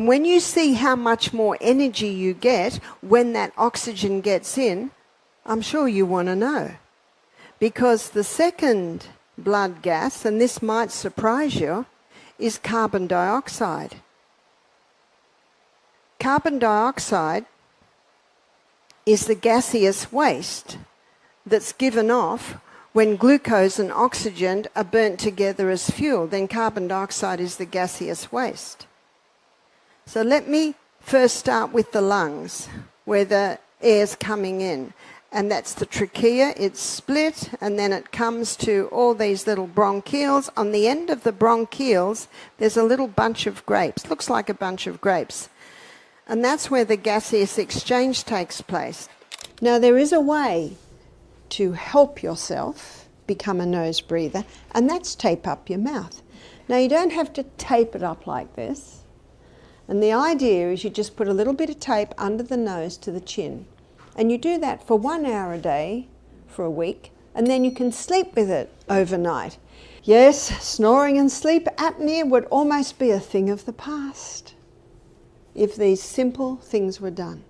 And when you see how much more energy you get when that oxygen gets in, I'm sure you want to know. Because the second blood gas, and this might surprise you, is carbon dioxide. Carbon dioxide is the gaseous waste that's given off when glucose and oxygen are burnt together as fuel. Then carbon dioxide is the gaseous waste. So let me first start with the lungs, where the air's coming in. And that's the trachea. It's split, and then it comes to all these little bronchioles. On the end of the bronchioles, there's a little bunch of grapes. Looks like a bunch of grapes. And that's where the gaseous exchange takes place. Now, there is a way to help yourself become a nose breather, and that's tape up your mouth. Now, you don't have to tape it up like this. And the idea is you just put a little bit of tape under the nose to the chin. And you do that for 1 hour a day for a week, and then you can sleep with it overnight. Yes, snoring and sleep apnea would almost be a thing of the past if these simple things were done.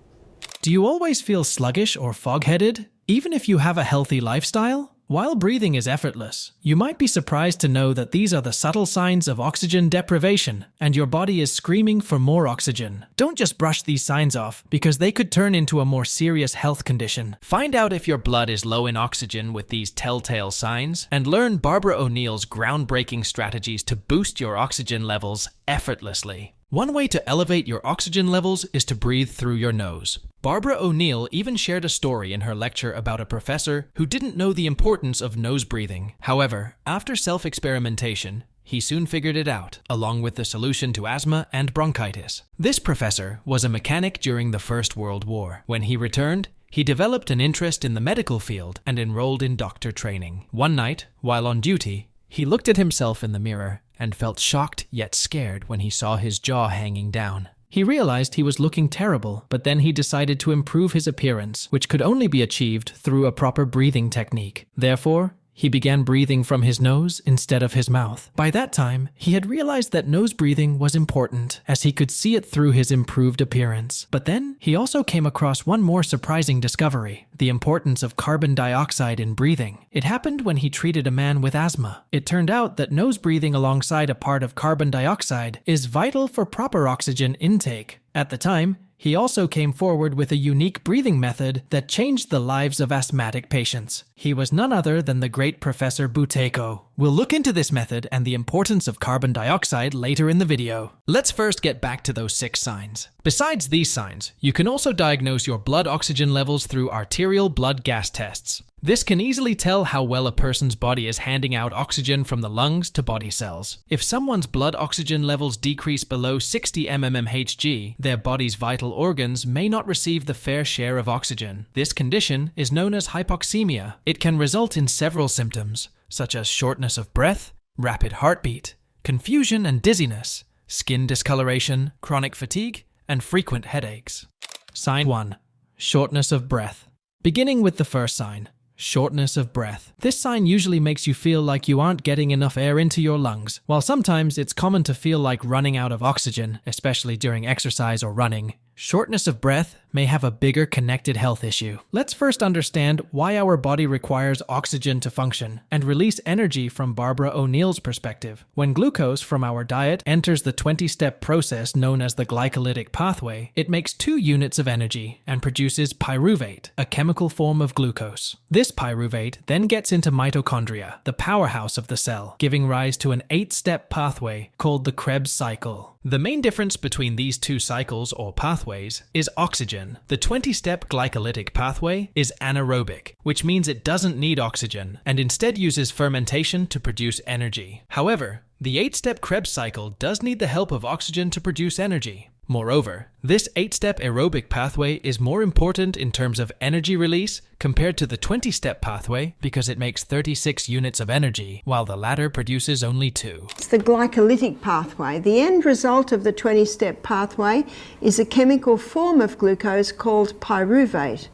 Do you always feel sluggish or fog-headed, even if you have a healthy lifestyle? While breathing is effortless, you might be surprised to know that these are the subtle signs of oxygen deprivation, and your body is screaming for more oxygen. Don't just brush these signs off, because they could turn into a more serious health condition. Find out if your blood is low in oxygen with these telltale signs, and learn Barbara O'Neill's groundbreaking strategies to boost your oxygen levels effortlessly. One way to elevate your oxygen levels is to breathe through your nose. Barbara O'Neill even shared a story in her lecture about a professor who didn't know the importance of nose breathing. However, after self-experimentation, he soon figured it out, along with the solution to asthma and bronchitis. This professor was a mechanic during the First World War. When he returned, he developed an interest in the medical field and enrolled in doctor training. One night, while on duty, he looked at himself in the mirror and felt shocked yet scared when he saw his jaw hanging down. He realized he was looking terrible, but then he decided to improve his appearance, which could only be achieved through a proper breathing technique. Therefore, he began breathing from his nose instead of his mouth. By that time, he had realized that nose breathing was important, as he could see it through his improved appearance. But then, he also came across one more surprising discovery: the importance of carbon dioxide in breathing. It happened when he treated a man with asthma. It turned out that nose breathing alongside a part of carbon dioxide is vital for proper oxygen intake. At the time, he also came forward with a unique breathing method that changed the lives of asthmatic patients. He was none other than the great Professor Buteyko. We'll look into this method and the importance of carbon dioxide later in the video. Let's first get back to those 6 signs. Besides these signs, you can also diagnose your blood oxygen levels through arterial blood gas tests. This can easily tell how well a person's body is handing out oxygen from the lungs to body cells. If someone's blood oxygen levels decrease below 60 mmHg, their body's vital organs may not receive the fair share of oxygen. This condition is known as hypoxemia. It can result in several symptoms, such as shortness of breath, rapid heartbeat, confusion and dizziness, skin discoloration, chronic fatigue, and frequent headaches. Sign 1. Shortness of breath. Beginning with the first sign, shortness of breath. This sign usually makes you feel like you aren't getting enough air into your lungs, while sometimes it's common to feel like running out of oxygen, especially during exercise or running. Shortness of breath may have a bigger connected health issue. Let's first understand why our body requires oxygen to function and release energy from Barbara O'Neill's perspective. When glucose from our diet enters the 20-step process known as the glycolytic pathway, it makes 2 units of energy and produces pyruvate, a chemical form of glucose. This pyruvate then gets into mitochondria, the powerhouse of the cell, giving rise to an 8-step pathway called the Krebs cycle. The main difference between these 2 cycles or pathways is oxygen. The 20-step glycolytic pathway is anaerobic, which means it doesn't need oxygen and instead uses fermentation to produce energy. However, the 8-step Krebs cycle does need the help of oxygen to produce energy. Moreover, this 8-step aerobic pathway is more important in terms of energy release compared to the 20-step pathway because it makes 36 units of energy, while the latter produces only 2. It's the glycolytic pathway. The end result of the 20-step pathway is a chemical form of glucose called pyruvate.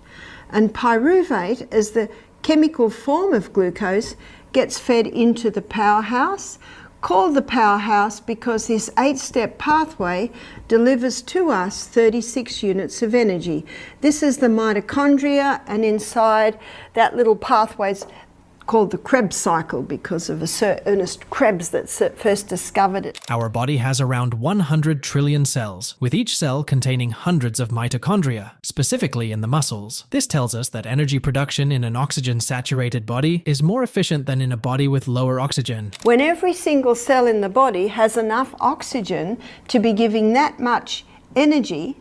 And pyruvate, as the chemical form of glucose, gets fed into the powerhouse called the powerhouse because this 8-step pathway delivers to us 36 units of energy. This is the mitochondria, and inside that little pathway's called the Krebs cycle because of a Sir Ernest Krebs that first discovered it. Our body has around 100 trillion cells, with each cell containing hundreds of mitochondria, specifically in the muscles. This tells us that energy production in an oxygen-saturated body is more efficient than in a body with lower oxygen. When every single cell in the body has enough oxygen to be giving that much energy,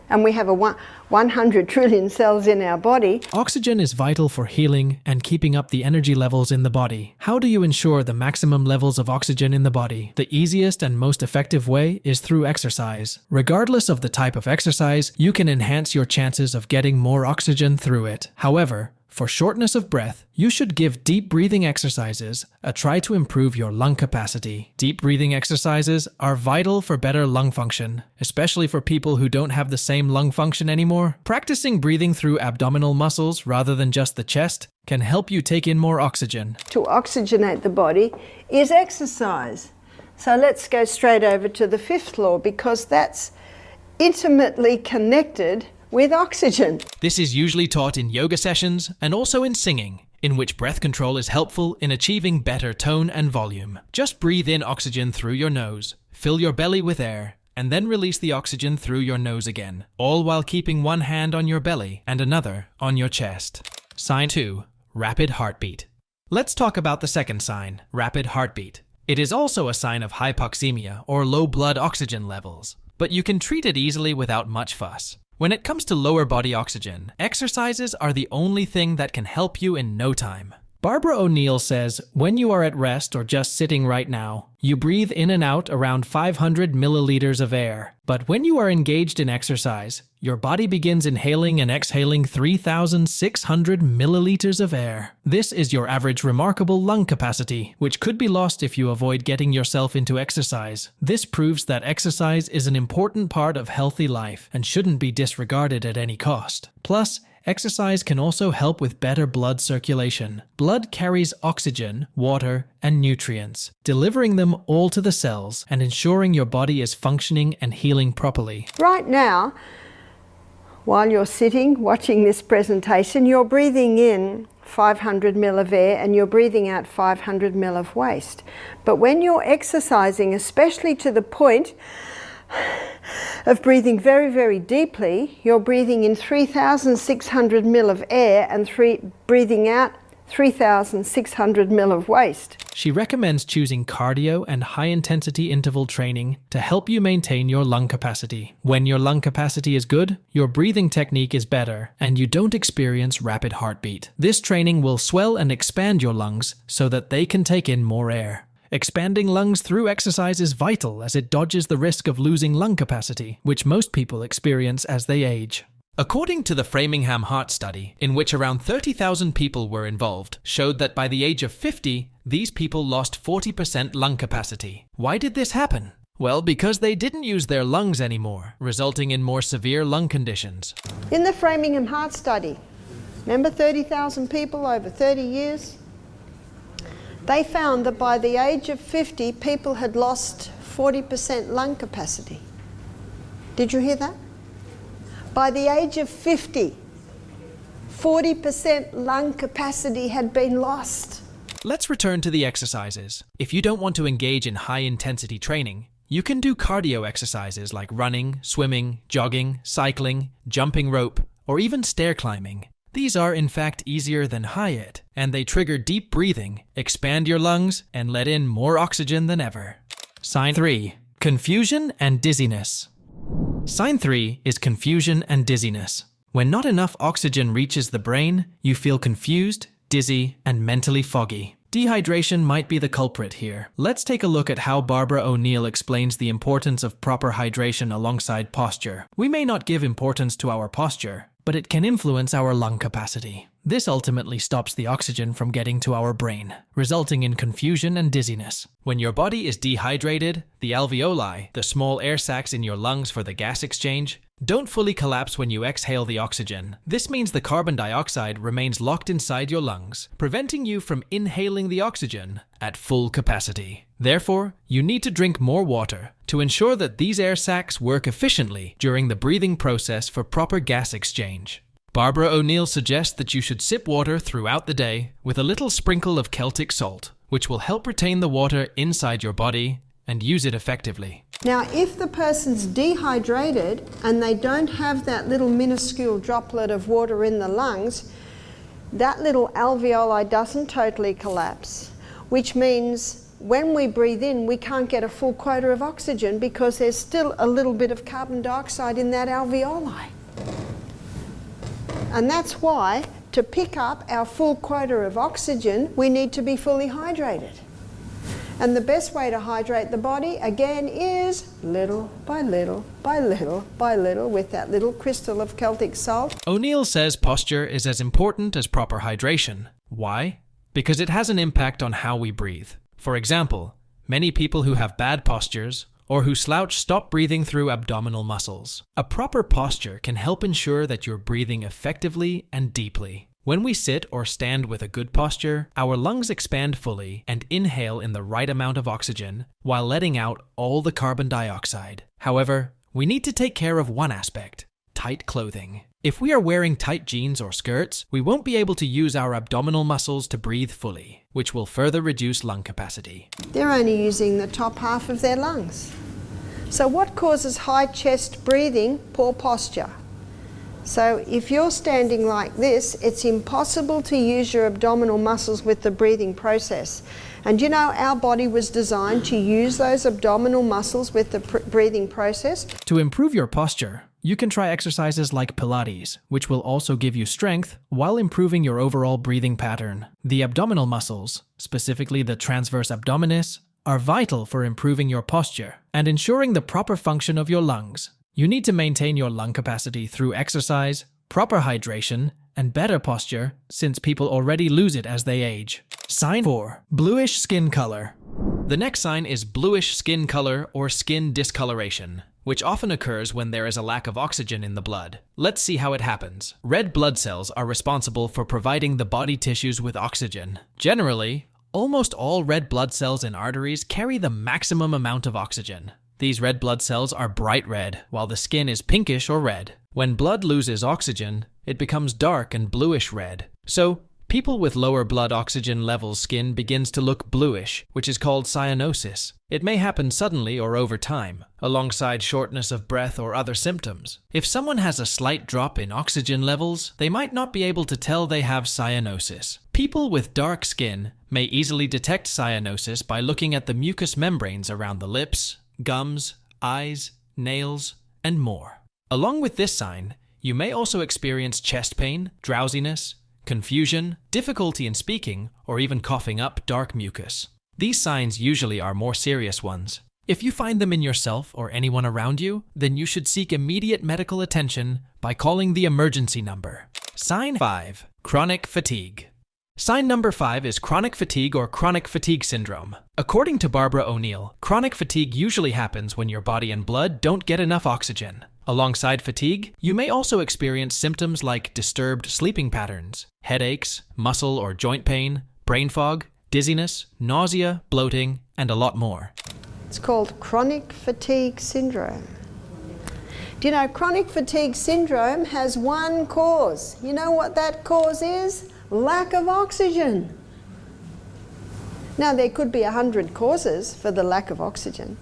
and we have 100 trillion cells in our body. Oxygen is vital for healing and keeping up the energy levels in the body. How do you ensure the maximum levels of oxygen in the body? The easiest and most effective way is through exercise. Regardless of the type of exercise, you can enhance your chances of getting more oxygen through it. However, for shortness of breath, you should give deep breathing exercises a try to improve your lung capacity. Deep breathing exercises are vital for better lung function, especially for people who don't have the same lung function anymore. Practicing breathing through abdominal muscles rather than just the chest can help you take in more oxygen. To oxygenate the body is exercise. So let's go straight over to the 5th law, because that's intimately connected with oxygen. This is usually taught in yoga sessions and also in singing, in which breath control is helpful in achieving better tone and volume. Just breathe in oxygen through your nose, fill your belly with air, and then release the oxygen through your nose again, all while keeping one hand on your belly and another on your chest. Sign 2. Rapid heartbeat. Let's talk about the second sign, rapid heartbeat. It is also a sign of hypoxemia or low blood oxygen levels, but you can treat it easily without much fuss. When it comes to lower body oxygen, exercises are the only thing that can help you in no time. Barbara O'Neill says, when you are at rest or just sitting right now, you breathe in and out around 500 milliliters of air. But when you are engaged in exercise, your body begins inhaling and exhaling 3,600 milliliters of air. This is your average remarkable lung capacity, which could be lost if you avoid getting yourself into exercise. This proves that exercise is an important part of healthy life and shouldn't be disregarded at any cost. Plus, exercise can also help with better blood circulation. Blood carries oxygen, water, and nutrients, delivering them all to the cells and ensuring your body is functioning and healing properly. Right now, while you're sitting watching this presentation, you're breathing in 500 ml of air and you're breathing out 500 ml of waste. But when you're exercising, especially to the point of breathing very, very deeply, you're breathing in 3,600 ml of air and breathing out 3,600 ml of waste. She recommends choosing cardio and high-intensity interval training to help you maintain your lung capacity. When your lung capacity is good, your breathing technique is better, and you don't experience rapid heartbeat. This training will swell and expand your lungs so that they can take in more air. Expanding lungs through exercise is vital as it dodges the risk of losing lung capacity, which most people experience as they age. According to the Framingham Heart Study, in which around 30,000 people were involved, showed that by the age of 50, these people lost 40% lung capacity. Why did this happen? Well, because they didn't use their lungs anymore, resulting in more severe lung conditions. In the Framingham Heart Study, remember 30,000 people over 30 years? They found that by the age of 50, people had lost 40% lung capacity. Did you hear that? By the age of 50, 40% lung capacity had been lost. Let's return to the exercises. If you don't want to engage in high-intensity training, you can do cardio exercises like running, swimming, jogging, cycling, jumping rope, or even stair climbing. These are in fact easier than HIIT, and they trigger deep breathing, expand your lungs, and let in more oxygen than ever. Sign 3. Confusion and dizziness. Sign 3 is confusion and dizziness. When not enough oxygen reaches the brain, you feel confused, dizzy, and mentally foggy. Dehydration might be the culprit here. Let's take a look at how Barbara O'Neill explains the importance of proper hydration alongside posture. We may not give importance to our posture, but it can influence our lung capacity. This ultimately stops the oxygen from getting to our brain, resulting in confusion and dizziness. When your body is dehydrated, the alveoli, the small air sacs in your lungs for the gas exchange, Don't fully collapse when you exhale the oxygen. This means the carbon dioxide remains locked inside your lungs, preventing you from inhaling the oxygen at full capacity. Therefore, you need to drink more water to ensure that these air sacs work efficiently during the breathing process for proper gas exchange. Barbara O'Neill suggests that you should sip water throughout the day with a little sprinkle of Celtic salt, which will help retain the water inside your body and use it effectively. Now, if the person's dehydrated and they don't have that little minuscule droplet of water in the lungs, that little alveoli doesn't totally collapse, which means when we breathe in, we can't get a full quota of oxygen because there's still a little bit of carbon dioxide in that alveoli. And that's why, to pick up our full quota of oxygen, we need to be fully hydrated. And the best way to hydrate the body, again, is little by little by little by little with that little crystal of Celtic salt. O'Neill says posture is as important as proper hydration. Why? Because it has an impact on how we breathe. For example, many people who have bad postures or who slouch stop breathing through abdominal muscles. A proper posture can help ensure that you're breathing effectively and deeply. When we sit or stand with a good posture, our lungs expand fully and inhale in the right amount of oxygen while letting out all the carbon dioxide. However, we need to take care of one aspect: tight clothing. If we are wearing tight jeans or skirts, we won't be able to use our abdominal muscles to breathe fully, which will further reduce lung capacity. They're only using the top half of their lungs. So what causes high chest breathing? Poor posture. So if you're standing like this, it's impossible to use your abdominal muscles with the breathing process. And you know, our body was designed to use those abdominal muscles with the breathing process. To improve your posture, you can try exercises like Pilates, which will also give you strength while improving your overall breathing pattern. The abdominal muscles, specifically the transverse abdominis, are vital for improving your posture and ensuring the proper function of your lungs. You need to maintain your lung capacity through exercise, proper hydration, and better posture, since people already lose it as they age. Sign 4. Bluish skin color. The next sign is bluish skin color or skin discoloration, which often occurs when there is a lack of oxygen in the blood. Let's see how it happens. Red blood cells are responsible for providing the body tissues with oxygen. Generally, almost all red blood cells in arteries carry the maximum amount of oxygen. These red blood cells are bright red, while the skin is pinkish or red. When blood loses oxygen, it becomes dark and bluish red. So, people with lower blood oxygen levels skin begins to look bluish, which is called cyanosis. It may happen suddenly or over time, alongside shortness of breath or other symptoms. If someone has a slight drop in oxygen levels, they might not be able to tell they have cyanosis. People with dark skin may easily detect cyanosis by looking at the mucous membranes around the lips, gums, eyes, nails, and more. Along with this sign, you may also experience chest pain, drowsiness, confusion, difficulty in speaking, or even coughing up dark mucus. These signs usually are more serious ones. If you find them in yourself or anyone around you, then you should seek immediate medical attention by calling the emergency number. Sign 5. Chronic fatigue. Sign number 5 is chronic fatigue or chronic fatigue syndrome. According to Barbara O'Neill, chronic fatigue usually happens when your body and blood don't get enough oxygen. Alongside fatigue, you may also experience symptoms like disturbed sleeping patterns, headaches, muscle or joint pain, brain fog, dizziness, nausea, bloating, and a lot more. It's called chronic fatigue syndrome. Do you know, chronic fatigue syndrome has one cause. You know what that cause is? Lack of oxygen. Now, there could be 100 causes for the lack of oxygen,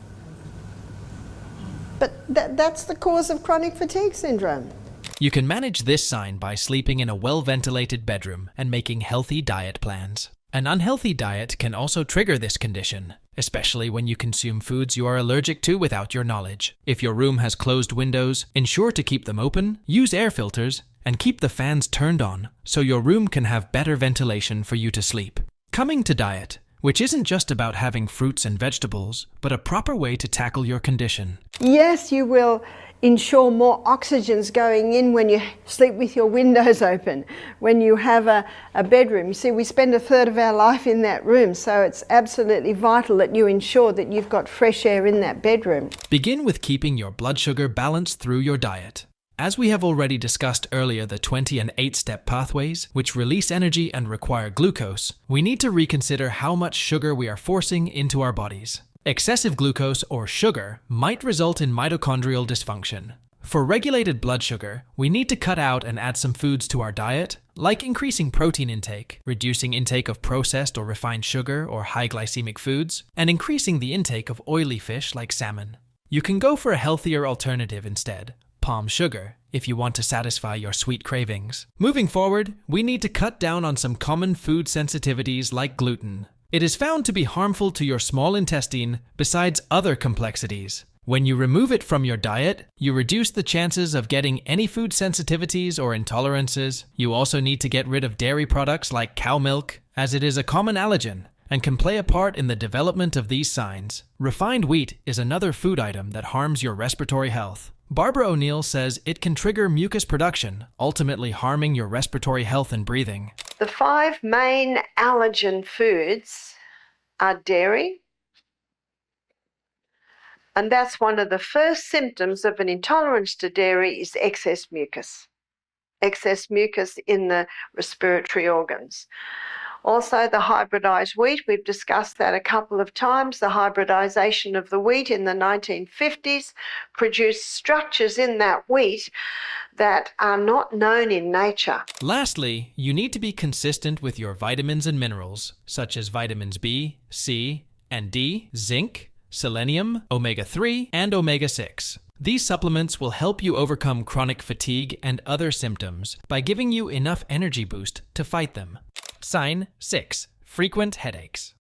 but that's the cause of chronic fatigue syndrome. You can manage this sign by sleeping in a well-ventilated bedroom and making healthy diet plans. An unhealthy diet can also trigger this condition, especially when you consume foods you are allergic to without your knowledge. If your room has closed windows, ensure to keep them open, use air filters, and keep the fans turned on so your room can have better ventilation for you to sleep. Coming to diet, which isn't just about having fruits and vegetables, but a proper way to tackle your condition. Yes, you will ensure more oxygen's going in when you sleep with your windows open, when you have a bedroom. You see, we spend a third of our life in that room, so it's absolutely vital that you ensure that you've got fresh air in that bedroom. Begin with keeping your blood sugar balanced through your diet. As we have already discussed earlier, the 20 and 8-step pathways, which release energy and require glucose, we need to reconsider how much sugar we are forcing into our bodies. Excessive glucose or sugar might result in mitochondrial dysfunction. For regulated blood sugar, we need to cut out and add some foods to our diet, like increasing protein intake, reducing intake of processed or refined sugar or high glycemic foods, and increasing the intake of oily fish like salmon. You can go for a healthier alternative instead, palm sugar, if you want to satisfy your sweet cravings. Moving forward, we need to cut down on some common food sensitivities like gluten. It is found to be harmful to your small intestine besides other complexities. When you remove it from your diet, you reduce the chances of getting any food sensitivities or intolerances. You also need to get rid of dairy products like cow milk, as it is a common allergen and can play a part in the development of these signs. Refined wheat is another food item that harms your respiratory health. Barbara O'Neill says it can trigger mucus production, ultimately harming your respiratory health and breathing. The 5 main allergen foods are dairy, and that's one of the first symptoms of an intolerance to dairy is excess mucus in the respiratory organs. Also, the hybridized wheat, we've discussed that a couple of times. The hybridization of the wheat in the 1950s produced structures in that wheat that are not known in nature. Lastly, you need to be consistent with your vitamins and minerals, such as vitamins B, C, and D, zinc, selenium, omega-3, and omega-6. These supplements will help you overcome chronic fatigue and other symptoms by giving you enough energy boost to fight them. Sign 6. Frequent headaches.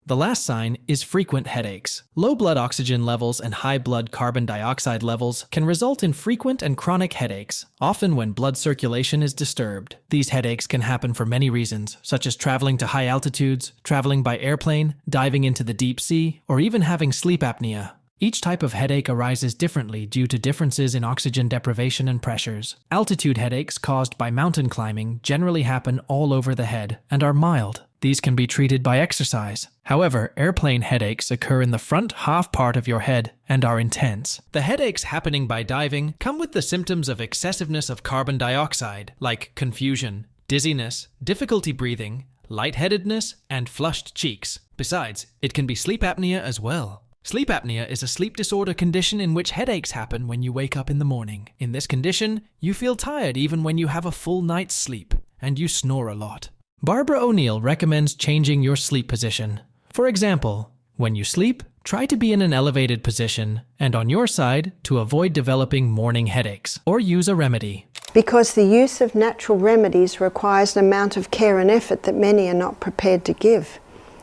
The last sign is frequent headaches. Low blood oxygen levels and high blood carbon dioxide levels can result in frequent and chronic headaches, often when blood circulation is disturbed. These headaches can happen for many reasons, such as traveling to high altitudes, traveling by airplane, diving into the deep sea, or even having sleep apnea. Each type of headache arises differently due to differences in oxygen deprivation and pressures. Altitude headaches caused by mountain climbing generally happen all over the head and are mild. These can be treated by exercise. However, airplane headaches occur in the front half part of your head and are intense. The headaches happening by diving come with the symptoms of excessiveness of carbon dioxide, like confusion, dizziness, difficulty breathing, lightheadedness, and flushed cheeks. Besides, it can be sleep apnea as well. Sleep apnea is a sleep disorder condition in which headaches happen when you wake up in the morning. In this condition, you feel tired even when you have a full night's sleep, and you snore a lot. Barbara O'Neill recommends changing your sleep position. For example, when you sleep, try to be in an elevated position and on your side to avoid developing morning headaches, or use a remedy. Because the use of natural remedies requires an amount of care and effort that many are not prepared to give.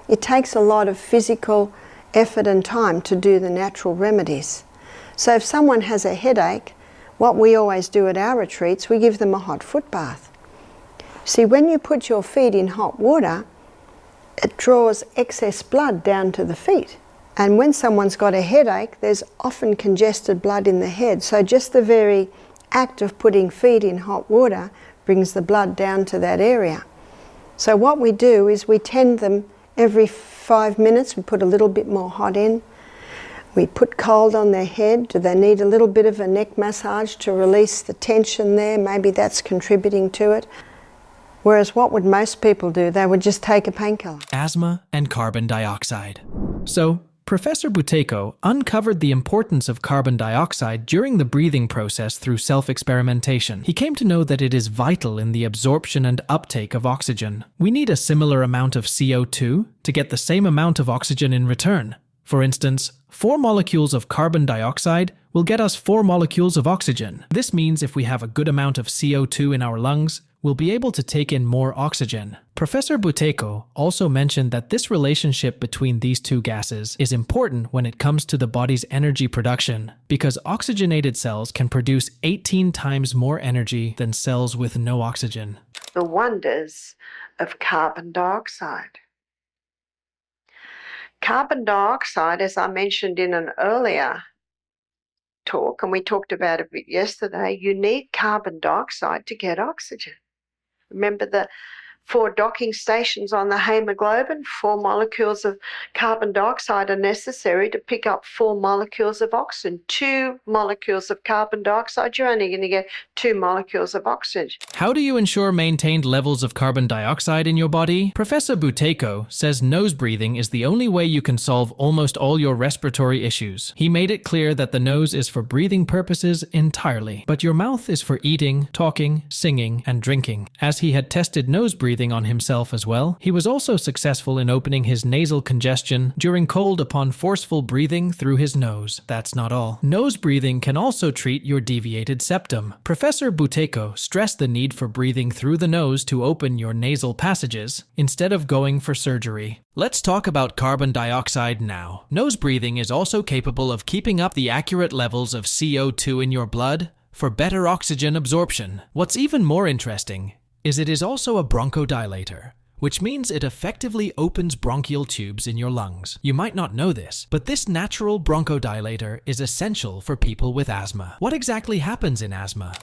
It takes a lot of physical effort and time to do the natural remedies. So if someone has a headache, what we always do at our retreats, we give them a hot foot bath. See, when you put your feet in hot water, it draws excess blood down to the feet. And when someone's got a headache, there's often congested blood in the head. So just the very act of putting feet in hot water brings the blood down to that area. So what we do is we tend them every 5 minutes. We put a little bit more hot in. We put cold on their head. Do they need a little bit of a neck massage to release the tension there? Maybe that's contributing to it. Whereas what would most people do? They would just take a painkiller. Asthma and carbon dioxide. So, Professor Buteyko uncovered the importance of carbon dioxide during the breathing process through self-experimentation. He came to know that it is vital in the absorption and uptake of oxygen. We need a similar amount of CO2 to get the same amount of oxygen in return. For instance, 4 molecules of carbon dioxide will get us 4 molecules of oxygen. This means if we have a good amount of CO2 in our lungs, we'll be able to take in more oxygen. Professor Buteyko also mentioned that this relationship between these two gases is important when it comes to the body's energy production, because oxygenated cells can produce 18 times more energy than cells with no oxygen. The wonders of carbon dioxide. Carbon dioxide, as I mentioned in an earlier talk, and we talked about it a bit yesterday, you need carbon dioxide to get oxygen. Remember the 4 docking stations on the hemoglobin? 4 molecules of carbon dioxide are necessary to pick up 4 molecules of oxygen. 2 molecules of carbon dioxide, you're only going to get 2 molecules of oxygen. How do you ensure maintained levels of carbon dioxide in your body? Professor Buteyko says nose breathing is the only way you can solve almost all your respiratory issues. He made it clear that the nose is for breathing purposes entirely, but your mouth is for eating, talking, singing, and drinking. As he had tested nose breathing on himself as well, he was also successful in opening his nasal congestion during cold upon forceful breathing through his nose. That's not all. Nose breathing can also treat your deviated septum. Professor Buteyko stressed the need for breathing through the nose to open your nasal passages instead of going for surgery. Let's talk about carbon dioxide now. Nose breathing is also capable of keeping up the accurate levels of CO2 in your blood for better oxygen absorption. What's even more interesting is it is also a bronchodilator, which means it effectively opens bronchial tubes in your lungs. You might not know this, but this natural bronchodilator is essential for people with asthma. What exactly happens in asthma?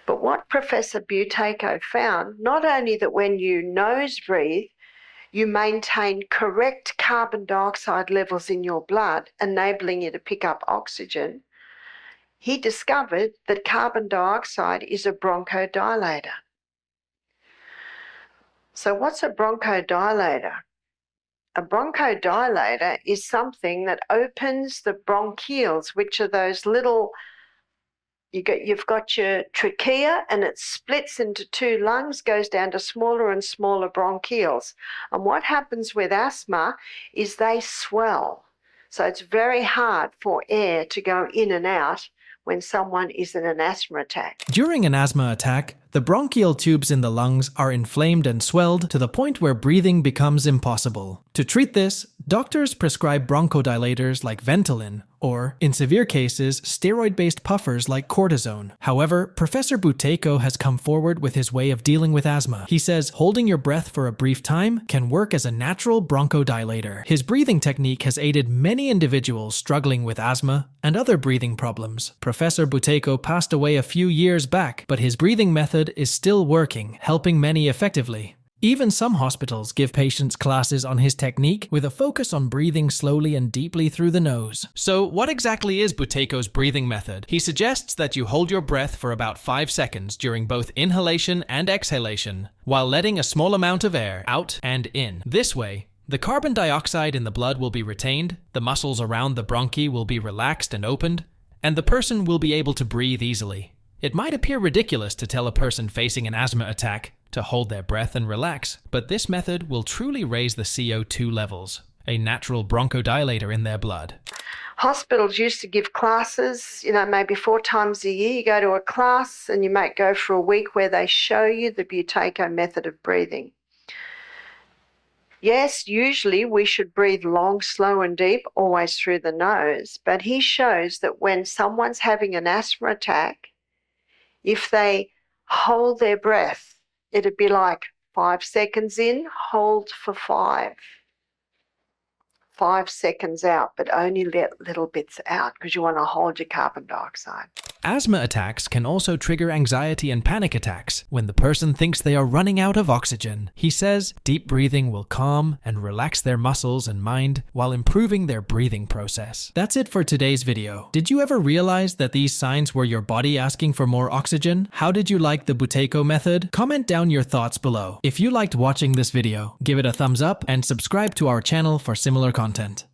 But what Professor Buteyko found, not only that when you nose breathe, you maintain correct carbon dioxide levels in your blood, enabling you to pick up oxygen, he discovered that carbon dioxide is a bronchodilator. So what's a bronchodilator? A bronchodilator is something that opens the bronchioles, which are those little, you've got your trachea and it splits into 2 lungs, goes down to smaller and smaller bronchioles. And what happens with asthma is they swell. So it's very hard for air to go in and out when someone is in an asthma attack. During an asthma attack, the bronchial tubes in the lungs are inflamed and swelled to the point where breathing becomes impossible. To treat this, doctors prescribe bronchodilators like Ventolin, or, in severe cases, steroid-based puffers like cortisone. However, Professor Buteyko has come forward with his way of dealing with asthma. He says holding your breath for a brief time can work as a natural bronchodilator. His breathing technique has aided many individuals struggling with asthma and other breathing problems. Professor Buteyko passed away a few years back, but his breathing method is still working, helping many effectively. Even some hospitals give patients classes on his technique with a focus on breathing slowly and deeply through the nose. So what exactly is Buteyko's breathing method? He suggests that you hold your breath for about 5 seconds during both inhalation and exhalation, while letting a small amount of air out and in. This way, the carbon dioxide in the blood will be retained, the muscles around the bronchi will be relaxed and opened, and the person will be able to breathe easily. It might appear ridiculous to tell a person facing an asthma attack to hold their breath and relax, but this method will truly raise the CO2 levels, a natural bronchodilator in their blood. Hospitals used to give classes, maybe 4 times a year. You go to a class and you might go for a week where they show you the Buteyko method of breathing. Yes, usually we should breathe long, slow and deep, always through the nose, but he shows that when someone's having an asthma attack, if they hold their breath, it'd be like 5 seconds in, hold for 5. 5 seconds out, but only let little bits out because you want to hold your carbon dioxide. Asthma attacks can also trigger anxiety and panic attacks when the person thinks they are running out of oxygen. He says deep breathing will calm and relax their muscles and mind while improving their breathing process. That's it for today's video. Did you ever realize that these signs were your body asking for more oxygen? How did you like the Buteyko method? Comment down your thoughts below. If you liked watching this video, give it a thumbs up and subscribe to our channel for similar content.